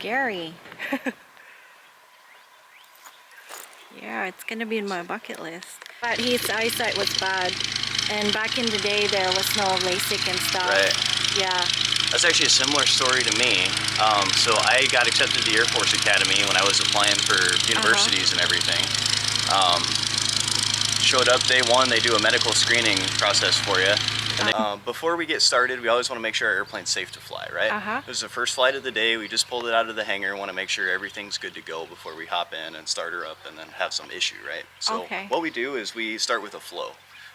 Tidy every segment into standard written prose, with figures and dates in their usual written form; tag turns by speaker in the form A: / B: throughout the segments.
A: scary. Yeah, it's gonna be in my bucket list. But his eyesight was bad, and back in the day there was no LASIK and stuff.
B: Right.
A: Yeah.
B: That's actually a similar story to me. So I got accepted to the Air Force Academy when I was applying for universities and everything. Showed up day one, they do a medical screening process for you. And before we get started, we always want to make sure our airplane's safe to fly, right? This is the first flight of the day. We just pulled it out of the hangar. Want to make sure everything's good to go before we hop in and start her up and then have some issue, right? So what we do is we start with a flow.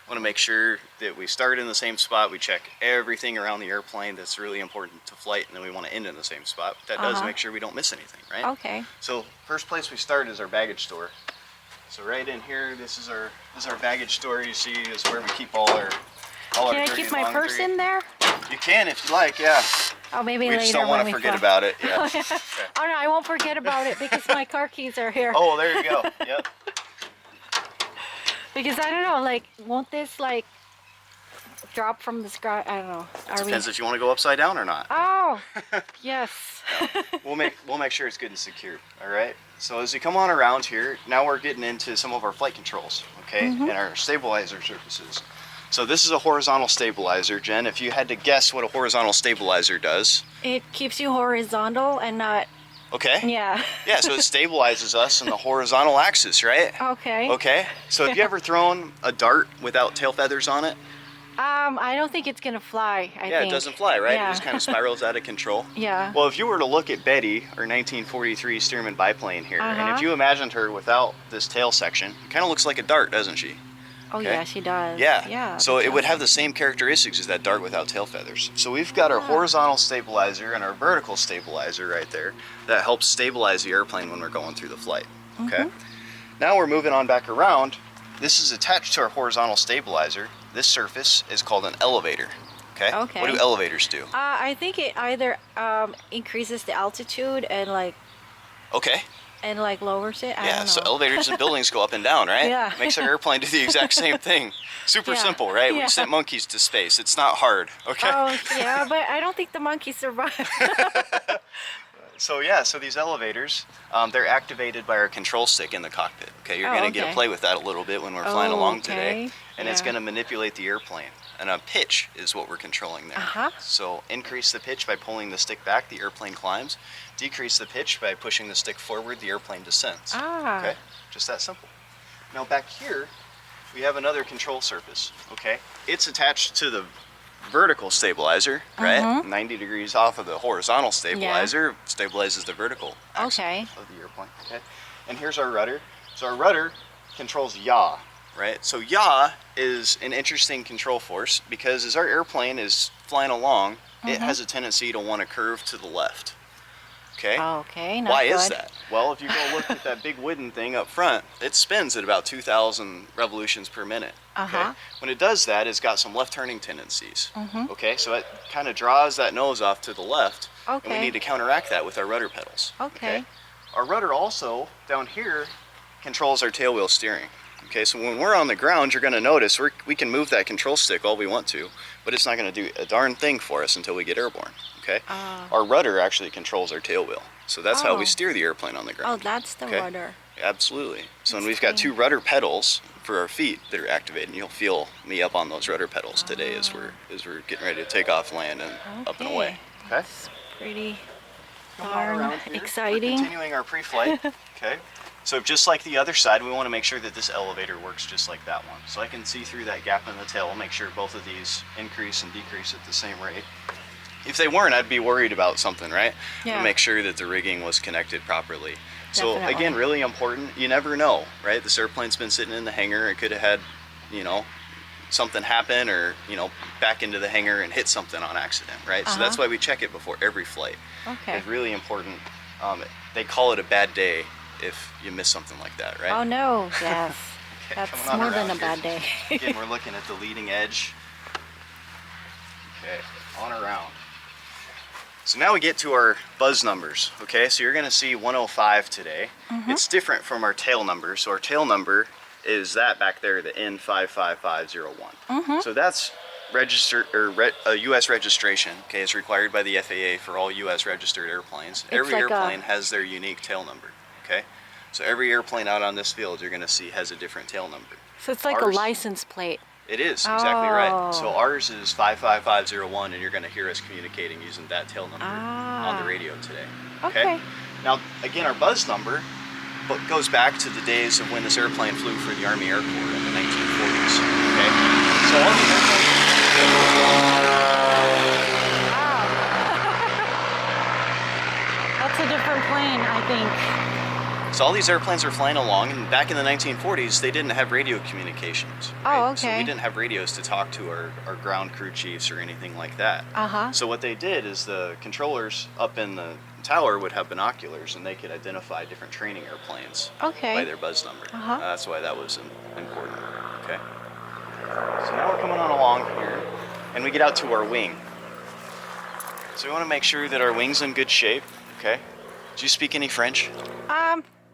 B: Want to make sure that we start in the same spot. We check everything around the airplane that's really important to flight, and then we want to end in the same spot. That does make sure we don't miss anything, right?
A: Okay.
B: So first place we start is our baggage store. So right in here, this is our baggage store. You see, is where we keep all our
A: Can I keep my purse in there?
B: You can if you like, yeah.
A: Oh, maybe
B: we
A: later.
B: Just don't want to forget about it. Yeah. Okay.
A: Oh no, I won't forget about it because my car keys are here.
B: Oh, there you go. Yep.
A: Because I don't know, like, won't this like drop from the sky? I don't know.
B: It depends if you want to go upside down or not.
A: Oh, yes.
B: We'll make sure it's good and secure. All right. So as we come on around here, now we're getting into some of our flight controls, okay, and our stabilizer surfaces. So this is a horizontal stabilizer, Jen. If you had to guess what a horizontal stabilizer does,
A: it keeps you horizontal and not.
B: Okay.
A: Yeah.
B: Yeah. So it stabilizes us in the horizontal axis, right?
A: Okay.
B: Okay. So have you ever thrown a dart without tail feathers on it?
A: I don't think it's gonna fly. I think.
B: It doesn't fly, right?
A: Yeah.
B: It just kind of spirals out of control.
A: Yeah.
B: Well, if you were to look at Betty, our 1943 Stearman Biplane here, and if you imagined her without this tail section, it kind of looks like a dart, doesn't she?
A: Oh yeah, she does.
B: Yeah.
A: Yeah.
B: So it would have the same characteristics as that dart without tail feathers. So we've got our horizontal stabilizer and our vertical stabilizer right there that helps stabilize the airplane when we're going through the flight. Okay. Now we're moving on back around. This is attached to our horizontal stabilizer. This surface is called an elevator. Okay.
A: Okay.
B: What do elevators do?
A: I think it either increases the altitude and like.
B: Okay.
A: And like lowers it. I don't know.
B: So elevators and buildings go up and down, right?
A: Yeah.
B: Makes our airplane do the exact same thing. Super simple, right? We sent monkeys to space. It's not hard. Okay.
A: Oh yeah, but I don't think the monkeys survive.
B: So yeah, so these elevators, they're activated by our control stick in the cockpit. Okay, you're gonna get to play with that a little bit when we're flying along today, and it's gonna manipulate the airplane. And a pitch is what we're controlling there. So increase the pitch by pulling the stick back, the airplane climbs. Decrease the pitch by pushing the stick forward, the airplane descends. Okay, just that simple. Now back here, we have another control surface. Okay, it's attached to the vertical stabilizer, right? 90 degrees off of the horizontal stabilizer, stabilizes the vertical axis of the airplane. Okay, and here's our rudder. So our rudder controls yaw, right? So yaw is an interesting control force because as our airplane is flying along, it has a tendency to want to curve to the left. Okay.
A: Okay.
B: Why is that? Well, if you go look at that big wooden thing up front, it spins at about 2,000 revolutions per minute. Okay? When it does that, it's got some left turning tendencies. Okay, so it kind of draws that nose off to the left, and we need to counteract that with our rudder pedals.
A: Okay.
B: Our rudder also down here controls our tail wheel steering. Okay, so when we're on the ground, you're going to notice we can move that control stick all we want to, but it's not going to do a darn thing for us until we get airborne. Okay, our rudder actually controls our tail wheel, so that's how we steer the airplane on the ground.
A: Oh, that's the rudder.
B: Absolutely. So when we've got two rudder pedals for our feet that are activated, and you'll feel me up on those rudder pedals today as we're getting ready to take off, land, and up and away. Okay.
A: That's pretty darn exciting.
B: Continuing our pre-flight. Okay. So just like the other side, we want to make sure that this elevator works just like that one. So I can see through that gap in the tail, make sure both of these increase and decrease at the same rate. If they weren't, I'd be worried about something, right?
A: Yeah.
B: Make sure that the rigging was connected properly. So again, really important. You never know, right? This airplane's been sitting in the hangar. It could have had, something happen, or back into the hangar and hit something on accident, right? So that's why we check it before every flight.
A: Okay.
B: It's really important. They call it a bad day if you miss something like that, right?
A: Oh no, yes. That's more than a bad day.
B: Again, we're looking at the leading edge. Okay, on around. So now we get to our buzz numbers, okay? So you're gonna see 105 today. It's different from our tail number. So our tail number is that back there, the N55501. So that's a U.S. registration, okay, is required by the FAA for all U.S. registered airplanes. Every
A: like
B: airplane has their unique tail number, okay? So every airplane out on this field you're going to see has a different tail number.
A: So it's like a license plate.
B: It is, exactly right. So ours is 55501, and you're going to hear us communicating using that tail number on the radio today. Okay? Now, again, our buzz number goes back to the days of when this airplane flew for the Army Air Corps in the 1940s. Okay? So all the airplanes...
A: That's a different plane, I think.
B: So all these airplanes are flying along, and back in the 1940s, they didn't have radio communications. Right?
A: Oh, okay.
B: So we didn't have radios to talk to our ground crew chiefs or anything like that. So what they did is the controllers up in the tower would have binoculars, and they could identify different training airplanes by their buzz number. That's why that was important. Okay. So now we're coming on along here, and we get out to our wing. So we want to make sure that our wing's in good shape. Okay. Do you speak any French?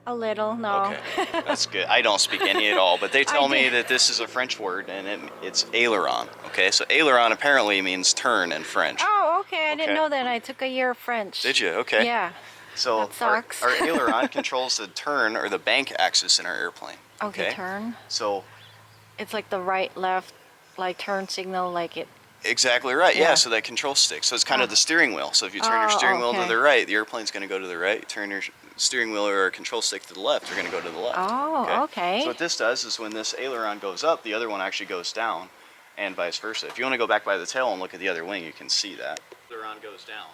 A: A little, no.
B: Okay, that's good. I don't speak any at all, but they tell me that this is a French word, and it's aileron. Okay, so aileron apparently means turn in French.
A: Oh, okay. I didn't know that. I took a year of French.
B: Did you? Okay.
A: Yeah.
B: So
A: that sucks.
B: our aileron controls the turn or the bank axis in our airplane.
A: Okay, turn.
B: So
A: it's like the right, left, like turn signal, like it.
B: Exactly right. Yeah. So that control stick. So it's kind of the steering wheel. So if you turn your steering wheel to the right, the airplane's going to go to the right. You turn your steering wheel or control stick to the left, you're going to go to the left.
A: Oh, okay.
B: So what this does is when this aileron goes up, the other one actually goes down, and vice versa. If you want to go back by the tail and look at the other wing, you can see that. Aileron goes down.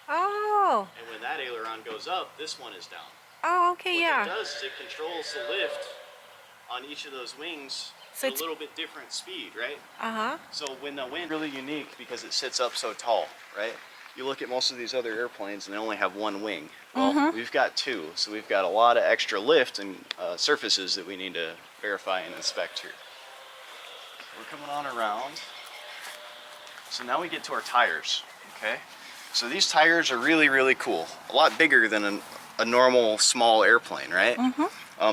A: Oh.
B: And when that aileron goes up, this one is down.
A: Oh, okay,
B: What it does is it controls the lift on each of those wings. So it's a little bit different speed, right? So when the wind really unique because it sits up so tall, right? You look at most of these other airplanes and they only have one wing. Well, we've got two, so we've got a lot of extra lift and surfaces that we need to verify and inspect here. We're coming on around. So now we get to our tires, okay? So these tires are really, really cool. A lot bigger than a normal small airplane, right?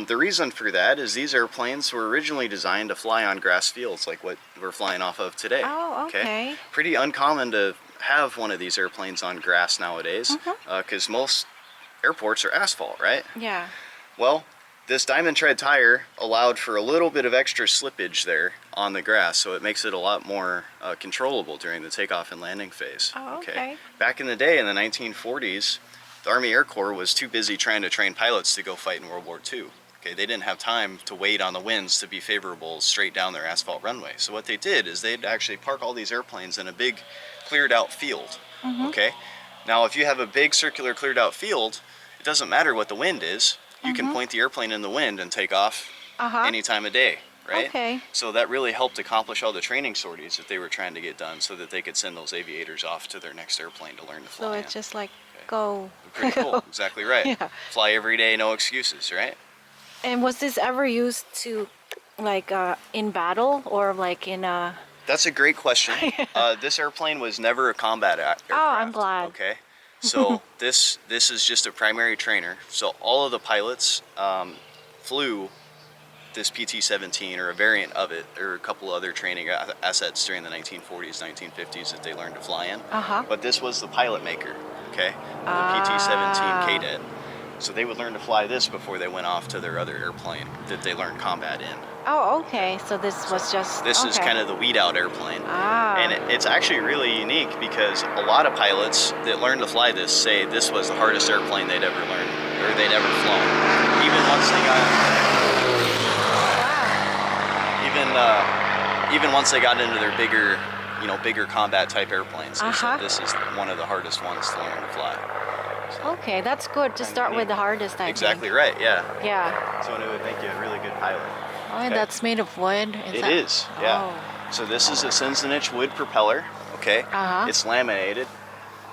B: The reason for that is these airplanes were originally designed to fly on grass fields like what we're flying off of today.
A: Oh, okay.
B: Pretty uncommon to have one of these airplanes on grass nowadays because most airports are asphalt, right?
A: Yeah.
B: Well, this diamond tread tire allowed for a little bit of extra slippage there on the grass, so it makes it a lot more controllable during the takeoff and landing phase.
A: Oh, okay.
B: Back in the day, in the 1940s, the Army Air Corps was too busy trying to train pilots to go fight in World War II. Okay, they didn't have time to wait on the winds to be favorable straight down their asphalt runway. So what they did is they'd actually park all these airplanes in a big cleared out field. Okay, now if you have a big circular cleared out field, it doesn't matter what the wind is. You can point the airplane in the wind and take off any time of day, right?
A: Okay.
B: So that really helped accomplish all the training sorties that they were trying to get done so that they could send those aviators off to their next airplane to learn to fly.
A: So it's just like go.
B: Pretty cool, exactly right.
A: Yeah.
B: Fly every day, no excuses, right?
A: And was this ever used to, like, in battle or like in a...
B: That's a great question. This airplane was never a combat aircraft.
A: Oh, I'm glad.
B: Okay. So this is just a primary trainer. So all of the pilots flew this PT-17 or a variant of it, or a couple other training assets during the 1940s, 1950s that they learned to fly in. But this was the pilot maker, okay? The PT-17 Cadet. So they would learn to fly this before they went off to their other airplane that they learned combat in.
A: Oh, okay. So this was just...
B: This is kind of the weed out airplane. And it's actually really unique because a lot of pilots that learn to fly this say this was the hardest airplane they'd ever learned, or they'd ever flown. Even once they got... Even once they got into their bigger, bigger combat type airplanes, they said this is one of the hardest ones to learn to fly. So,
A: okay, that's good to start with the hardest, I think.
B: Exactly right, yeah.
A: Yeah.
B: So it would make you a really good pilot.
A: Oh, and that's made of wood?
B: It is, yeah. So this is a 1/6" wood propeller, okay? It's laminated.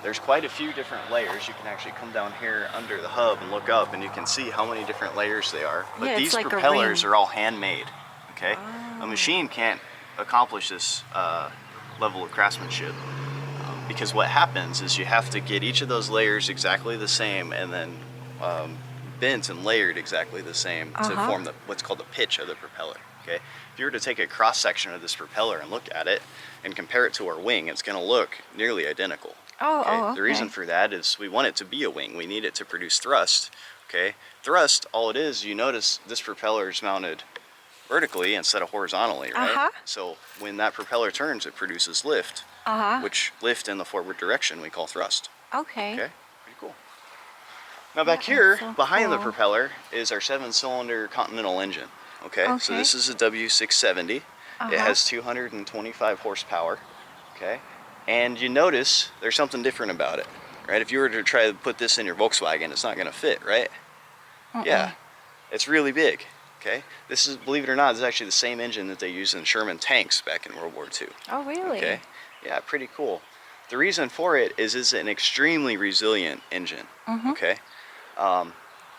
B: There's quite a few different layers. You can actually come down here under the hub and look up and you can see how many different layers they are. But these like propellers are all handmade, okay? A machine can't accomplish this level of craftsmanship. Because what happens is you have to get each of those layers exactly the same and then bent and layered exactly the same to form what's called the pitch of the propeller. Okay, if you were to take a cross section of this propeller and look at it and compare it to our wing, it's going to look nearly identical.
A: Okay.
B: The reason for that is we want it to be a wing. We need it to produce thrust. Okay, thrust, all it is, you notice this propeller is mounted vertically instead of horizontally, right? So when that propeller turns, it produces lift, which lift in the forward direction we call thrust.
A: Okay.
B: Okay, pretty cool. Now back here, behind the propeller, is our 7-cylinder Continental engine. Okay, so this is a W670. It has 225 horsepower. Okay, and you notice there's something different about it, right? If you were to try to put this in your Volkswagen, it's not going to fit, right? Yeah, it's really big. Okay, this is, believe it or not, this is actually the same engine that they used in Sherman tanks back in World War II.
A: Oh, really?
B: Okay, yeah, pretty cool. The reason for it is it's an extremely resilient engine. Okay,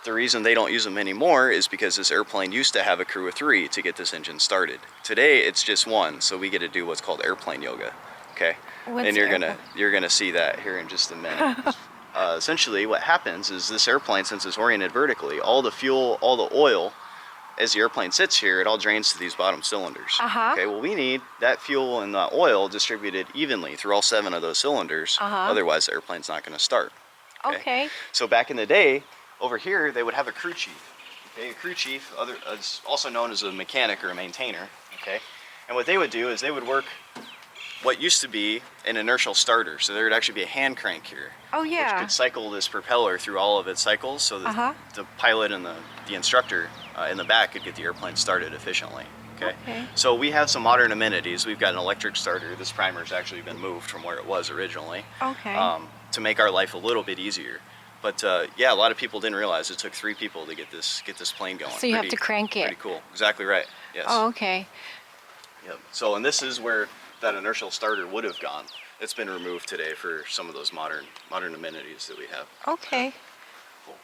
B: the reason they don't use them anymore is because this airplane used to have a crew of 3 to get this engine started. Today it's just 1, so we get to do what's called airplane yoga. Okay, and you're gonna see that here in just a minute. Essentially, what happens is this airplane, since it's oriented vertically, all the fuel, all the oil, as the airplane sits here, it all drains to these bottom cylinders. Okay, well, we need that fuel and the oil distributed evenly through all 7 of those cylinders. Otherwise, the airplane's not going to start. Okay. So back in the day, over here, they would have a crew chief. Okay, a crew chief, is also known as a mechanic or a maintainer. Okay, and what they would do is they would work what used to be an inertial starter. So there would actually be a hand crank here.
A: Oh, yeah.
B: Which could cycle this propeller through all of its cycles, so that the pilot and the instructor in the back could get the airplane started efficiently. Okay. So we have some modern amenities. We've got an electric starter. This primer's actually been moved from where it was originally. To make our life a little bit easier. But yeah, a lot of people didn't realize it took 3 people to get this plane going.
A: So you have to crank it.
B: Pretty cool. Exactly right. Yes.
A: Oh, okay.
B: Yep. So, and this is where that inertial starter would have gone. It's been removed today for some of those modern amenities that we have.
A: Okay.
B: Cool.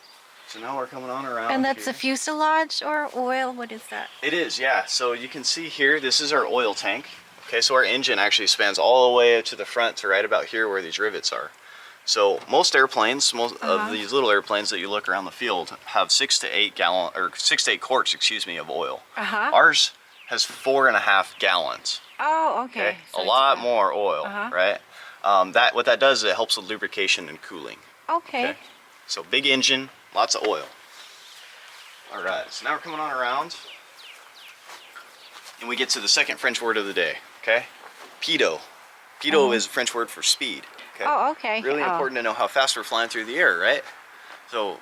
B: So now we're coming on around.
A: And that's
B: here.
A: a fuselage or oil? What is that?
B: It is, yeah. So you can see here, this is our oil tank. Okay, so our engine actually spans all the way to the front to right about here where these rivets are. So most airplanes, most of these little airplanes that you look around the field have 6 to 8 gallon, or 6 to 8 quarts, excuse me, of oil. Ours has 4.5 gallons.
A: Oh, okay.
B: So a lot more oil, right? What that does is it helps with lubrication and cooling.
A: Okay.
B: So big engine, lots of oil. All right, so now we're coming on around, and we get to the second French word of the day. Okay, pitot. Pitot is a French word for speed. Okay.
A: Oh, okay.
B: Really important to know how fast we're flying through the air, right? So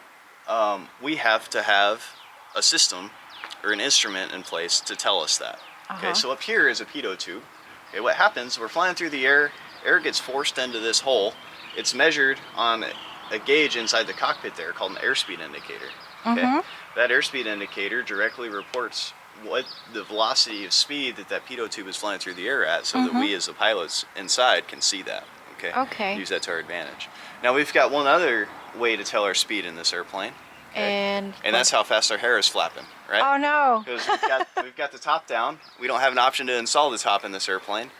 B: we have to have a system or an instrument in place to tell us that. Okay, so up here is a pitot tube. Okay, what happens, we're flying through the air gets forced into this hole. It's measured on a gauge inside the cockpit there called an airspeed indicator. Okay, that airspeed indicator directly reports what the velocity of speed that pitot tube is flying through the air at, so that we as the pilots inside can see that. Okay. Use that to our advantage. Now we've got one other way to tell our speed in this airplane. Okay? And that's how fast our hair is flapping, right?
A: Oh no!
B: Because we've got the top down. We don't have an option to install the top in this airplane.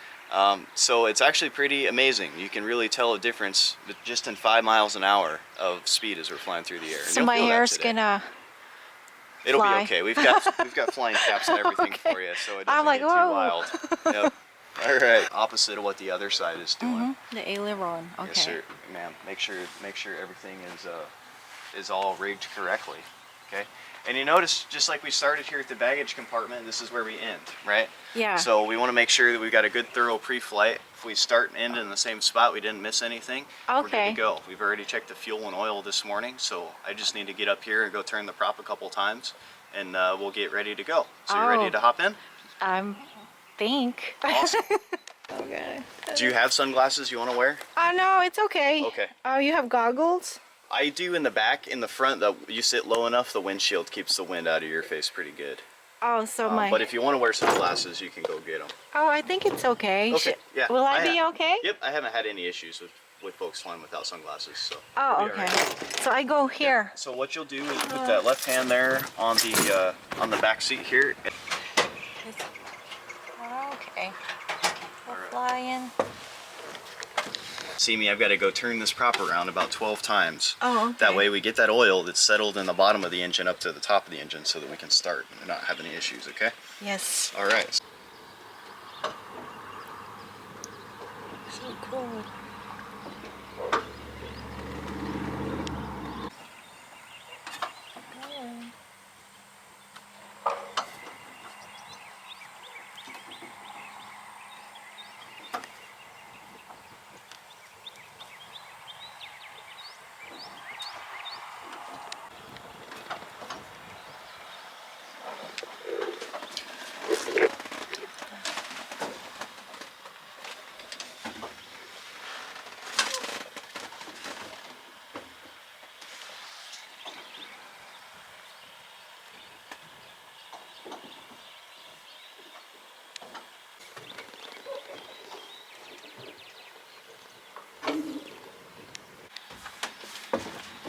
B: So it's actually pretty amazing. You can really tell a difference just in 5 miles an hour of speed as we're flying through the air.
A: So my hair's gonna
B: It'll
A: fly.
B: be okay. We've got flying caps and everything for you, so it doesn't get too wild. Yep. All right. Opposite of what the other side is doing.
A: The aileron. Okay.
B: Yes, sir, ma'am. Make sure everything is all rigged correctly. Okay. And you notice, just like we started here at the baggage compartment, this is where we end, right?
A: Yeah.
B: So we want to make sure that we've got a good, thorough pre-flight. If we start and end in the same spot, we didn't miss anything. We're good to go. We've already checked the fuel and oil this morning, so I just need to get up here and go turn the prop a couple times, and we'll get ready to go. So you ready to hop in?
A: Think.
B: Awesome.
A: Okay.
B: Do you have sunglasses you want to wear?
A: No, it's okay.
B: Okay.
A: Oh, you have goggles?
B: I do in the back. In the front, you sit low enough, the windshield keeps the wind out of your face pretty good.
A: Oh, so
B: But if you want to wear sunglasses, you can go get them.
A: Oh, I think it's okay.
B: Okay, yeah.
A: Will I be okay?
B: Yep, I haven't had any issues with folks flying without sunglasses, so.
A: Oh, okay. Right. So I go here.
B: Yeah. So what you'll do is put that left hand there on the back seat here.
A: Okay. We're flying.
B: See me, I've got to go turn this prop around about 12 times.
A: Oh, okay.
B: That way we get that oil that's settled in the bottom of the engine up to the top of the engine so that we can start and not have any issues, okay?
A: Yes.
B: All right.
A: So cool.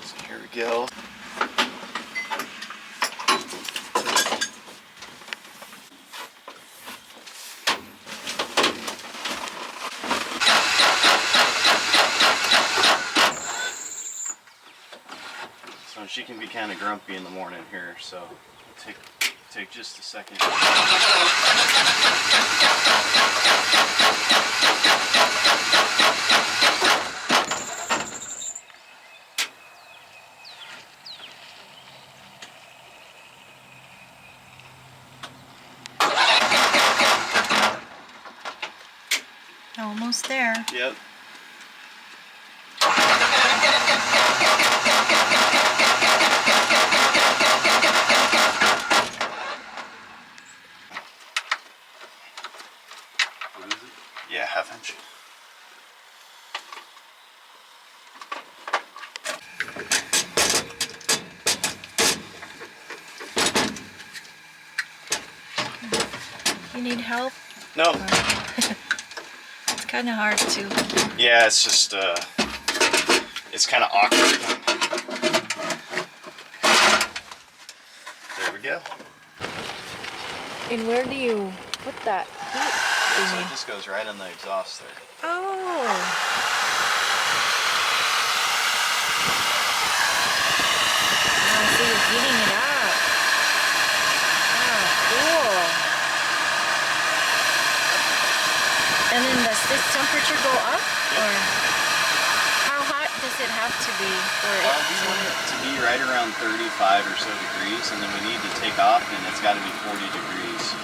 B: So here we go. So she can be kind of grumpy in the morning here, so take just a second.
A: Almost there.
B: Yep. What is it? Yeah, ½ inch.
A: You need help?
B: No.
A: It's kind of hard to.
B: Yeah, it's just it's kind of awkward. There we go.
A: And where do you put that heat?
B: So it just goes right on the exhaust there.
A: Oh. I see you're heating it up. Ah, cool. And then does this temperature go up?
B: Yep.
A: Or how hot does it have to be for it
B: We want it to be right around 35 or so degrees, and then we need to take off, and it's got to be 40 degrees.